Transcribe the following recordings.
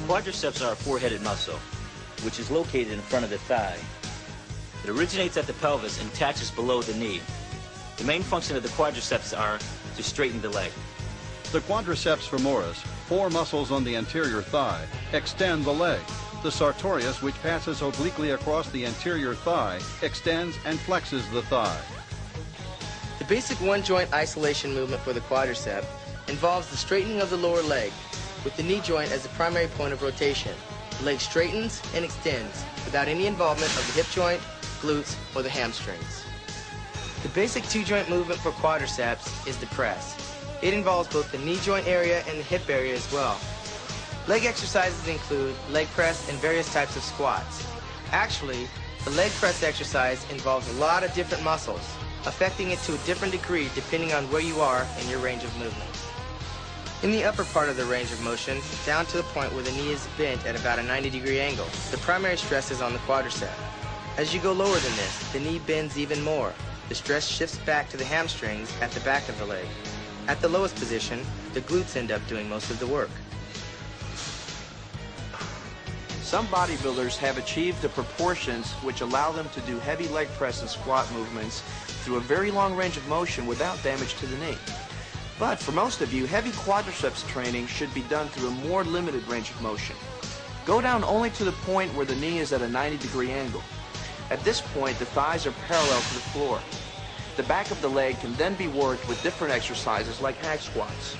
Quadriceps are a four-headed muscle, which is located in front of the thigh. It originates at the pelvis and attaches below the knee. The main function of the quadriceps are to straighten the leg. The quadriceps femoris, four muscles on the anterior thigh, extend the leg. The sartorius, which passes obliquely across the anterior thigh, extends and flexes the thigh. The basic one-joint isolation movement for the quadricep involves the straightening of the lower leg, with the knee joint as the primary point of rotation. The leg straightens and extends without any involvement of the hip joint, glutes, or the hamstrings. The basic two-joint movement for quadriceps is the press. It involves both the knee joint area and the hip area as well. Leg exercises include leg press and various types of squats. Actually, the leg press exercise involves a lot of different muscles, affecting it to a different degree depending on where you are in your range of movement. In the upper part of the range of motion, down to the point where the knee is bent at about a 90-degree angle, the primary stress is on the quadricep. As you go lower than this, the knee bends even more. The stress shifts back to the hamstrings at the back of the leg. At the lowest position, the glutes end up doing most of the work. Some bodybuilders have achieved the proportions which allow them to do heavy leg press and squat movements through a very long range of motion without damage to the knee. But for most of you, heavy quadriceps training should be done through a more limited range of motion. Go down only to the point where the knee is at a 90-degree angle. At this point, the thighs are parallel to the floor. The back of the leg can then be worked with different exercises like hack squats.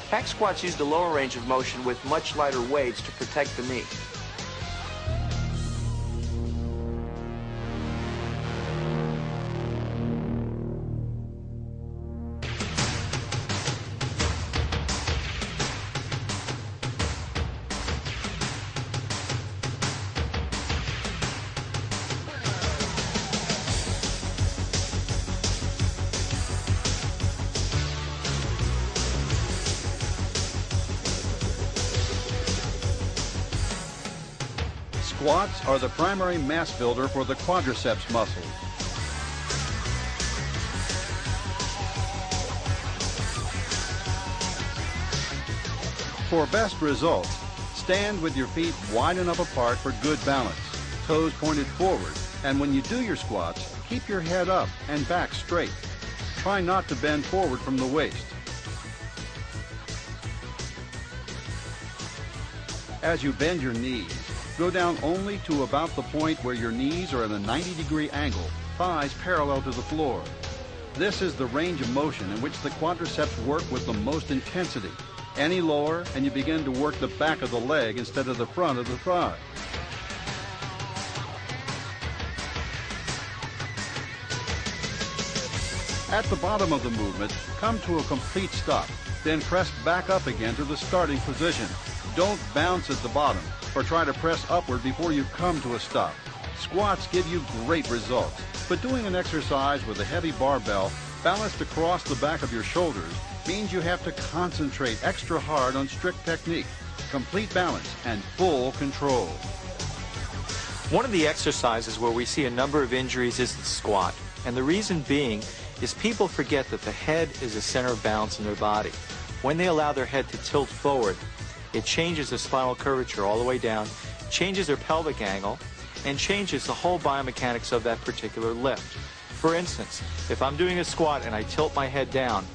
Hack squats use the lower range of motion with much lighter weights to protect the knee. Squats are the primary mass builder for the quadriceps muscle. For best results, stand with your feet wide enough apart for good balance, toes pointed forward, and when you do your squats, keep your head up and back straight. Try not to bend forward from the waist. As you bend your knees, go down only to about the point where your knees are at a 90-degree angle, thighs parallel to the floor. This is the range of motion in which the quadriceps work with the most intensity. Any lower, and you begin to work the back of the leg instead of the front of the thigh. At the bottom of the movement, come to a complete stop, then press back up again to the starting position. Don't bounce at the bottom, or try to press upward before you come to a stop. Squats give you great results, but doing an exercise with a heavy barbell balanced across the back of your shoulders means you have to concentrate extra hard on strict technique, complete balance, and full control. One of the exercises where we see a number of injuries is the squat, and the reason being is people forget that the head is the center of balance in their body. When they allow their head to tilt forward, it changes the spinal curvature all the way down, changes their pelvic angle, and changes the whole biomechanics of that particular lift. For instance, if I'm doing a squat and I tilt my head down,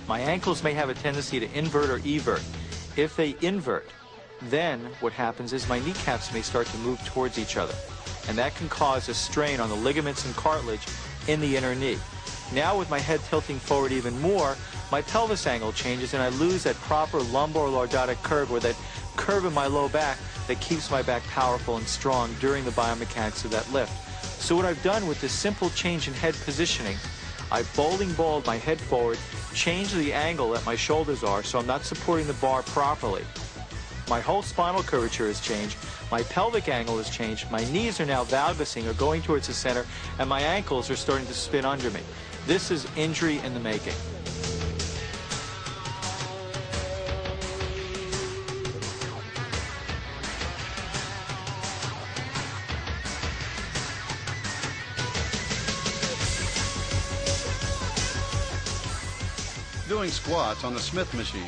my ankles may have a tendency to invert or evert. If they invert, then what happens is my kneecaps may start to move towards each other, and that can cause a strain on the ligaments and cartilage in the inner knee. Now with my head tilting forward even more, my pelvis angle changes and I lose that proper lumbar lordotic curve, or that curve in my low back that keeps my back powerful and strong during the biomechanics of that lift. So what I've done with this simple change in head positioning, I bowling balled my head forward, changed the angle that my shoulders are so I'm not supporting the bar properly. My whole spinal curvature has changed, my pelvic angle has changed, my knees are now valgusing or going towards the center, and my ankles are starting to spin under me. This is injury in the making. Doing squats on the Smith machine,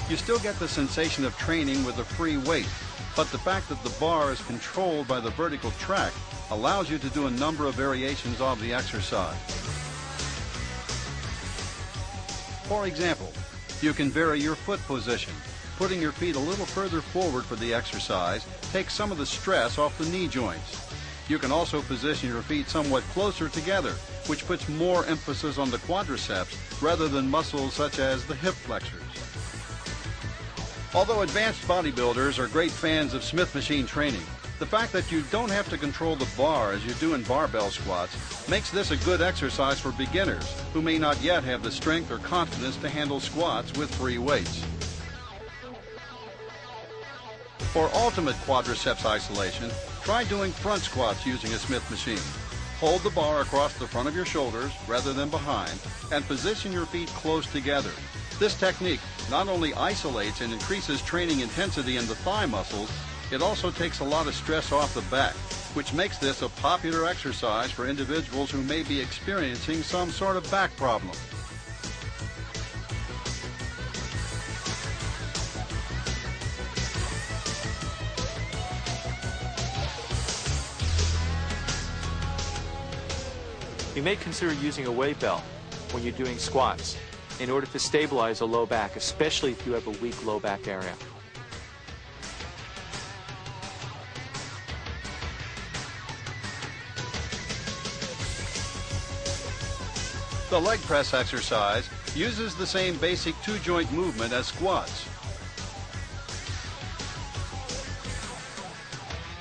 you still get the sensation of training with a free weight. but the fact that the bar is controlled by the vertical track allows you to do a number of variations of the exercise. For example, you can vary your foot position. Putting your feet a little further forward for the exercise takes some of the stress off the knee joints. You can also position your feet somewhat closer together, which puts more emphasis on the quadriceps rather than muscles such as the hip flexors. Although advanced bodybuilders are great fans of Smith machine training, the fact that you don't have to control the bar as you do in barbell squats makes this a good exercise for beginners who may not yet have the strength or confidence to handle squats with free weights. For ultimate quadriceps isolation, try doing front squats using a Smith machine. Hold the bar across the front of your shoulders rather than behind and position your feet close together. This technique not only isolates and increases training intensity in the thigh muscles, it also takes a lot of stress off the back, which makes this a popular exercise for individuals who may be experiencing some sort of back problem. You may consider using a weight belt when you're doing squats in order to stabilize a low back, especially if you have a weak low back area. The leg press exercise uses the same basic two-joint movement as squats.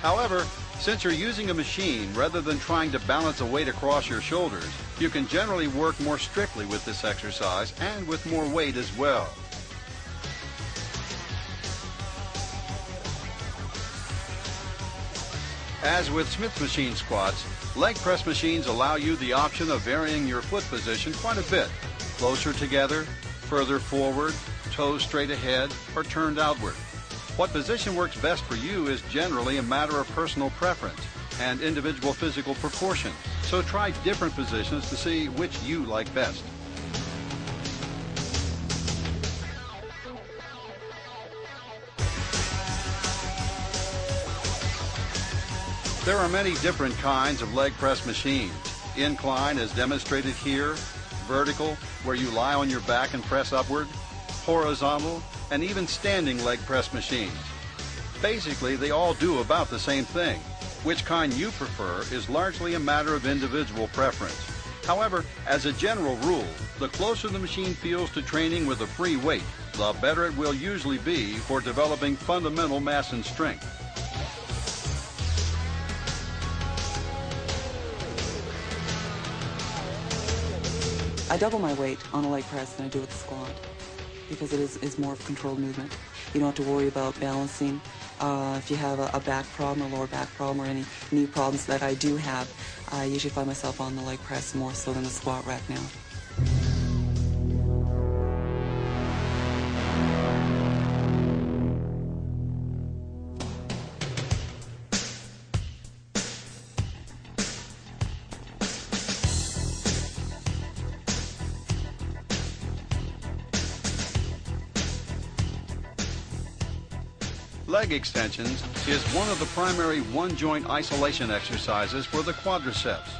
However, since you're using a machine rather than trying to balance a weight across your shoulders, you can generally work more strictly with this exercise and with more weight as well. As with Smith machine squats, leg press machines allow you the option of varying your foot position quite a bit. Closer together, further forward, toes straight ahead, or turned outward. What position works best for you is generally a matter of personal preference and individual physical proportion, so try different positions to see which you like best. There are many different kinds of leg press machines. Incline as demonstrated here, vertical where you lie on your back and press upward, horizontal, and even standing leg press machines. Basically, they all do about the same thing. Which kind you prefer is largely a matter of individual preference. However, as a general rule, the closer the machine feels to training with a free weight, the better it will usually be for developing fundamental mass and strength. I double my weight on a leg press than I do with the squat because it is more of a controlled movement. You don't have to worry about balancing. If you have a back problem, a lower back problem, or any knee problems that I do have, I usually find myself on the leg press more so than the squat rack now. Leg extensions is one of the primary one-joint isolation exercises for the quadriceps.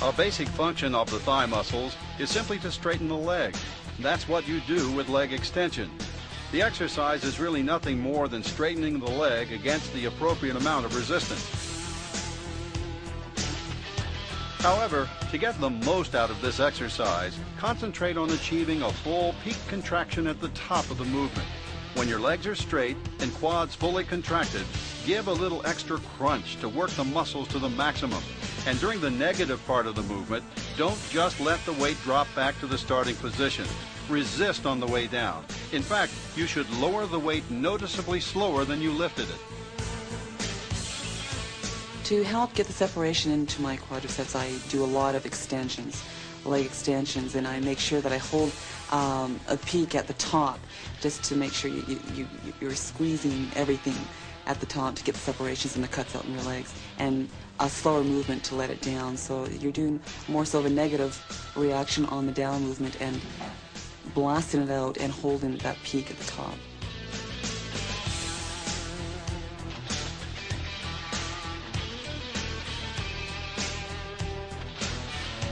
A basic function of the thigh muscles is simply to straighten the leg. That's what you do with leg extension. The exercise is really nothing more than straightening the leg against the appropriate amount of resistance. However, to get the most out of this exercise, concentrate on achieving a full peak contraction at the top of the movement. When your legs are straight and quads fully contracted, give a little extra crunch to work the muscles to the maximum. And during the negative part of the movement, don't just let the weight drop back to the starting position. Resist on the way down. In fact, you should lower the weight noticeably slower than you lifted it. To help get the separation into my quadriceps, I do a lot of extensions, leg extensions, and I make sure that I hold a peak at the top just to make sure you're squeezing everything at the top to get the separations and the cuts out in your legs, and a slower movement to let it down. So you're doing more so of a negative reaction on the down movement and blasting it out and holding that peak at the top.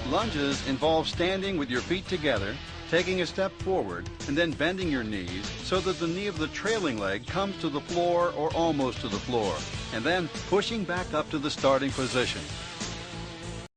Lunges involve standing with your feet together, taking a step forward, and then bending your knees so that the knee of the trailing leg comes to the floor or almost to the floor, and then pushing back up to the starting position.